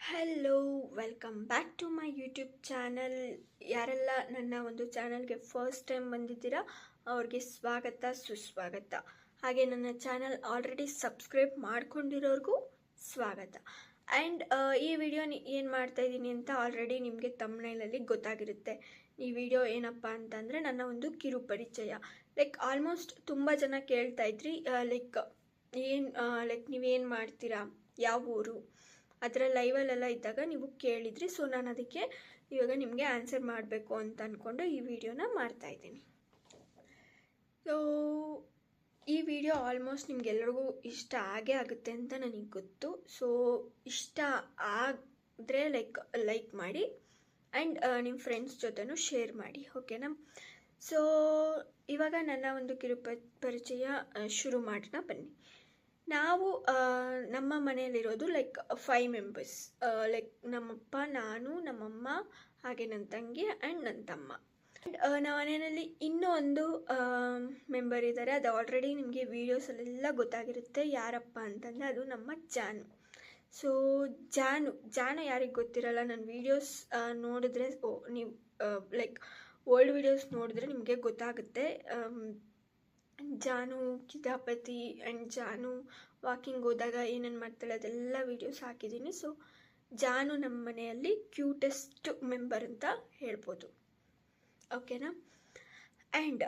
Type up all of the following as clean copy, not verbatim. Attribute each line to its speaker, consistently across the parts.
Speaker 1: Hello, welcome back to my YouTube channel. ಯಾರೆಲ್ಲ ನನ್ನ ಒಂದು ಚಾನಲ್ಗೆ ಫಸ್ಟ್ ಟೈಮ್ ಬಂದಿದ್ದೀರಾ ಅವ್ರಿಗೆ ಸ್ವಾಗತ ಸುಸ್ವಾಗತ. ಹಾಗೆ ನನ್ನ ಚಾನಲ್ ಆಲ್ರೆಡಿ ಸಬ್ಸ್ಕ್ರೈಬ್ ಮಾಡ್ಕೊಂಡಿರೋರ್ಗೂ ಸ್ವಾಗತ. ಆ್ಯಂಡ್ ಈ ವಿಡಿಯೋ ಏನು ಮಾಡ್ತಾ ಇದ್ದೀನಿ ಅಂತ ಆಲ್ರೆಡಿ ನಿಮಗೆ ತಮ್ನೈಲಲ್ಲಿ ಗೊತ್ತಾಗಿರುತ್ತೆ. ಈ ವಿಡಿಯೋ ಏನಪ್ಪ ಅಂತಂದರೆ ನನ್ನ ಒಂದು ಕಿರು ಪರಿಚಯ. ಆಲ್ಮೋಸ್ಟ್ ತುಂಬ ಜನ ಕೇಳ್ತಾ ಇದ್ರಿ ನೀವೇನು ಮಾಡ್ತೀರಾ, ಯಾವ ಊರು, ಅದರ ಲೈವಲ್ಲೆಲ್ಲ ಇದ್ದಾಗ ನೀವು ಕೇಳಿದ್ರಿ. ಸೊ ನಾನು ಅದಕ್ಕೆ ಇವಾಗ ನಿಮಗೆ ಆನ್ಸರ್ ಮಾಡಬೇಕು ಅಂತ ಅಂದ್ಕೊಂಡು ಈ ವಿಡಿಯೋನ ಮಾಡ್ತಾಯಿದ್ದೀನಿ. ಸೊ ಈ ವಿಡಿಯೋ ಆಲ್ಮೋಸ್ಟ್ ನಿಮ್ಗೆಲ್ರಿಗೂ ಇಷ್ಟ ಆಗೇ ಆಗುತ್ತೆ ಅಂತ ನನಗೆ ಗೊತ್ತು. ಸೊ ಇಷ್ಟ ಆದರೆ ಲೈಕ್ ಮಾಡಿ ಆ್ಯಂಡ್ ನಿಮ್ಮ ಫ್ರೆಂಡ್ಸ್ ಜೊತೆನೂ ಶೇರ್ ಮಾಡಿ, ಓಕೆನಾ? ಸೊ ಇವಾಗ ನನ್ನ ಒಂದು ಕಿರು ಪರಿಚಯ ಶುರು ಮಾಡೋಣ ಬನ್ನಿ. ನಾವು ನಮ್ಮ ಮನೆಯಲ್ಲಿರೋದು 5 ಮೆಂಬರ್ಸ್. ನಮ್ಮಪ್ಪ, ನಾನು, ನಮ್ಮಮ್ಮ, ಹಾಗೆ ನನ್ನ ತಂಗಿ ಆ್ಯಂಡ್ ನನ್ನ ತಮ್ಮ. ನಮ್ಮ ಮನೆಯಲ್ಲಿ ಇನ್ನೂ ಒಂದು ಮೆಂಬರ್ ಇದ್ದಾರೆ. ಅದು ಆಲ್ರೆಡಿ ನಿಮಗೆ ವೀಡಿಯೋಸಲ್ಲೆಲ್ಲ ಗೊತ್ತಾಗಿರುತ್ತೆ. ಯಾರಪ್ಪ ಅಂತಂದರೆ ಅದು ನಮ್ಮ ಜಾನು. ಸೊ ಜಾನು ಯಾರಿಗೆ ಗೊತ್ತಿರಲ್ಲ, ನನ್ನ ವೀಡಿಯೋಸ್ ನೋಡಿದ್ರೆ ನೀವು ಓಲ್ಡ್ ವೀಡಿಯೋಸ್ ನೋಡಿದ್ರೆ ನಿಮಗೆ ಗೊತ್ತಾಗುತ್ತೆ. ಜಾನು ಕಿತಾಪತಿ ಆ್ಯಂಡ್ ಜಾನು ವಾಕಿಂಗ್ ಹೋದಾಗ ಏನೇನು ಮಾಡ್ತಾಳೆ ಅದೆಲ್ಲ ವೀಡಿಯೋಸ್ ಹಾಕಿದ್ದೀನಿ. ಸೊ ಜಾನು ನಮ್ಮ ಮನೆಯಲ್ಲಿ ಕ್ಯೂಟೆಸ್ಟ್ ಮೆಂಬರ್ ಅಂತ ಹೇಳ್ಬೋದು, ಓಕೆನಾ? ಆ್ಯಂಡ್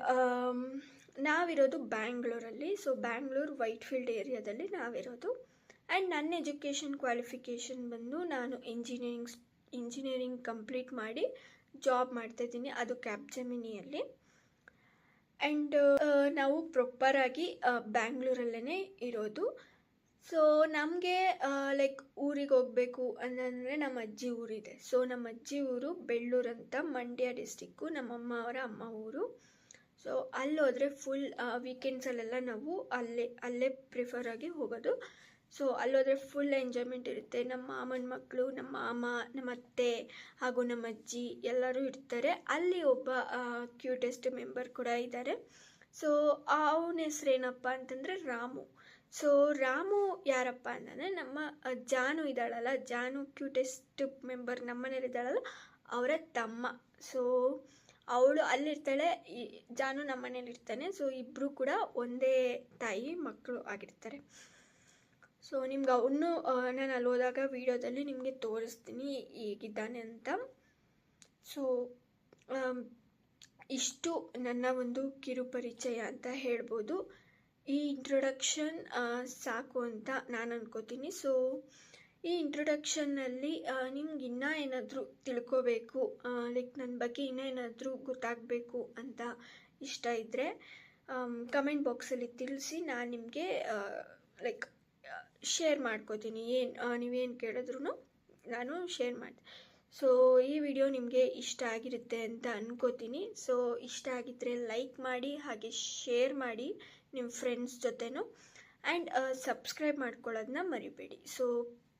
Speaker 1: ನಾವಿರೋದು ಬ್ಯಾಂಗ್ಳೂರಲ್ಲಿ. ಸೊ ಬ್ಯಾಂಗ್ಳೂರು ವೈಟ್ಫೀಲ್ಡ್ ಏರಿಯಾದಲ್ಲಿ ನಾವಿರೋದು. ಆ್ಯಂಡ್ ನನ್ನ ಎಜುಕೇಷನ್ ಕ್ವಾಲಿಫಿಕೇಷನ್ ಬಂದು ನಾನು ಇಂಜಿನಿಯರಿಂಗ್ ಕಂಪ್ಲೀಟ್ ಮಾಡಿ ಜಾಬ್ ಮಾಡ್ತಾಯಿದ್ದೀನಿ, ಅದು ಕ್ಯಾಪ್ಜೆಮಿನಿಯಲ್ಲಿ. ಆ್ಯಂಡ್ ನಾವು ಪ್ರಾಪರಾಗಿ ಬ್ಯಾಂಗ್ಳೂರಲ್ಲೇ ಇರೋದು. ಸೊ ನಮಗೆ ಊರಿಗೆ ಹೋಗಬೇಕು ಅಂತಂದರೆ ನಮ್ಮ ಅಜ್ಜಿ ಊರಿದೆ. ಸೊ ನಮ್ಮ ಅಜ್ಜಿ ಊರು ಬೆಳ್ಳೂರು ಅಂತ, ಮಂಡ್ಯ ಡಿಸ್ಟಿಕ್ಕು, ನಮ್ಮಮ್ಮ ಅವರ ಅಮ್ಮ ಊರು. ಸೊ ಅಲ್ಲೋದ್ರೆ ಫುಲ್ ವೀಕೆಂಡ್ಸಲ್ಲೆಲ್ಲ ನಾವು ಅಲ್ಲೇ ಪ್ರಿಫರ್ ಆಗಿ ಹೋಗೋದು. ಸೊ ಅಲ್ಲೋದ್ರೆ ಫುಲ್ ಎಂಜಾಯ್ಮೆಂಟ್ ಇರುತ್ತೆ. ನಮ್ಮ ಮಾಮನ ಮಕ್ಕಳು, ನಮ್ಮ ಮಾಮ, ನಮ್ಮ ಅತ್ತೆ ಹಾಗೂ ನಮ್ಮ ಅಜ್ಜಿ ಎಲ್ಲರೂ ಇರ್ತಾರೆ. ಅಲ್ಲಿ ಒಬ್ಬ ಕ್ಯೂಟೆಸ್ಟ್ ಮೆಂಬರ್ ಕೂಡ ಇದ್ದಾರೆ. ಸೊ ಅವನ ಹೆಸ್ರೇನಪ್ಪ ಅಂತಂದರೆ ರಾಮು. ಸೊ ರಾಮು ಯಾರಪ್ಪ ಅಂತಂದರೆ ನಮ್ಮ ಜಾನು ಇದ್ದಾಳಲ್ಲ, ಜಾನು ಕ್ಯೂಟೆಸ್ಟ್ ಮೆಂಬರ್ ನಮ್ಮ ಮನೇಲಿದ್ದಾಳಲ್ಲ, ಅವರ ತಮ್ಮ. ಸೊ ಅವಳು ಅಲ್ಲಿರ್ತಾಳೆ, ಜಾನು ನಮ್ಮ ಮನೇಲಿರ್ತಾನೆ. ಸೊ ಇಬ್ಬರು ಕೂಡ ಒಂದೇ ತಾಯಿ ಮಕ್ಕಳು ಆಗಿರ್ತಾರೆ. ಸೊ ನಿಮ್ಗೆ ಅವನು ನಾನು ಅಲ್ಲಿ ಹೋದಾಗ ವೀಡಿಯೋದಲ್ಲಿ ನಿಮಗೆ ತೋರಿಸ್ತೀನಿ ಹೇಗಿದ್ದಾನೆ ಅಂತ. ಸೊ ಇಷ್ಟು ನನ್ನ ಒಂದು ಕಿರು ಪರಿಚಯ ಅಂತ ಹೇಳ್ಬೋದು. ಈ ಇಂಟ್ರೊಡಕ್ಷನ್ ಸಾಕು ಅಂತ ನಾನು ಅನ್ಕೋತೀನಿ. ಸೊ ಈ ಇಂಟ್ರೊಡಕ್ಷನ್ನಲ್ಲಿ ನಿಮ್ಗೆ ಇನ್ನೂ ಏನಾದರೂ ತಿಳ್ಕೋಬೇಕು, ನನ್ನ ಬಗ್ಗೆ ಇನ್ನೂ ಏನಾದರೂ ಗೊತ್ತಾಗಬೇಕು ಅಂತ ಇಷ್ಟ ಇದ್ದರೆ ಕಮೆಂಟ್ ಬಾಕ್ಸಲ್ಲಿ ತಿಳಿಸಿ. ನಾನು ನಿಮಗೆ ಶೇರ್ ಮಾಡ್ಕೋತೀನಿ. ನೀವೇನು ಕೇಳಿದ್ರು ನಾನು ಶೇರ್ ಮಾಡ್ತೀನಿ. ಸೊ ಈ ವಿಡಿಯೋ ನಿಮಗೆ ಇಷ್ಟ ಆಗಿರುತ್ತೆ ಅಂತ ಅನ್ಕೋತೀನಿ. ಸೊ ಇಷ್ಟ ಆಗಿದ್ದರೆ ಲೈಕ್ ಮಾಡಿ, ಹಾಗೆ ಶೇರ್ ಮಾಡಿ ನಿಮ್ಮ ಫ್ರೆಂಡ್ಸ್ ಜೊತೆನೂ. ಆ್ಯಂಡ್ ಸಬ್ಸ್ಕ್ರೈಬ್ ಮಾಡ್ಕೊಳ್ಳೋದನ್ನ ಮರಿಬೇಡಿ. ಸೊ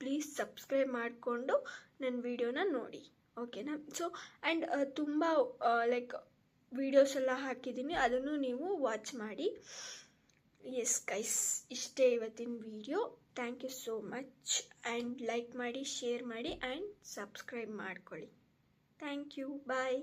Speaker 1: ಪ್ಲೀಸ್ ಸಬ್ಸ್ಕ್ರೈಬ್ ಮಾಡಿಕೊಂಡು ನನ್ನ ವಿಡಿಯೋನ ನೋಡಿ, ಓಕೆನಾ? ಸೊ ಆ್ಯಂಡ್ ತುಂಬ ವೀಡಿಯೋಸ್ ಎಲ್ಲ ಹಾಕಿದ್ದೀನಿ, ಅದನ್ನು ನೀವು ವಾಚ್ ಮಾಡಿ. ಎಸ್ ಗೈಸ್, ಇಷ್ಟೇ ಇವತ್ತಿನ video. Thank you so much. And like ಮಾಡಿ, ಶೇರ್ ಮಾಡಿ ಆ್ಯಂಡ್ ಸಬ್ಸ್ಕ್ರೈಬ್ ಮಾಡ್ಕೊಳ್ಳಿ. Thank you, bye.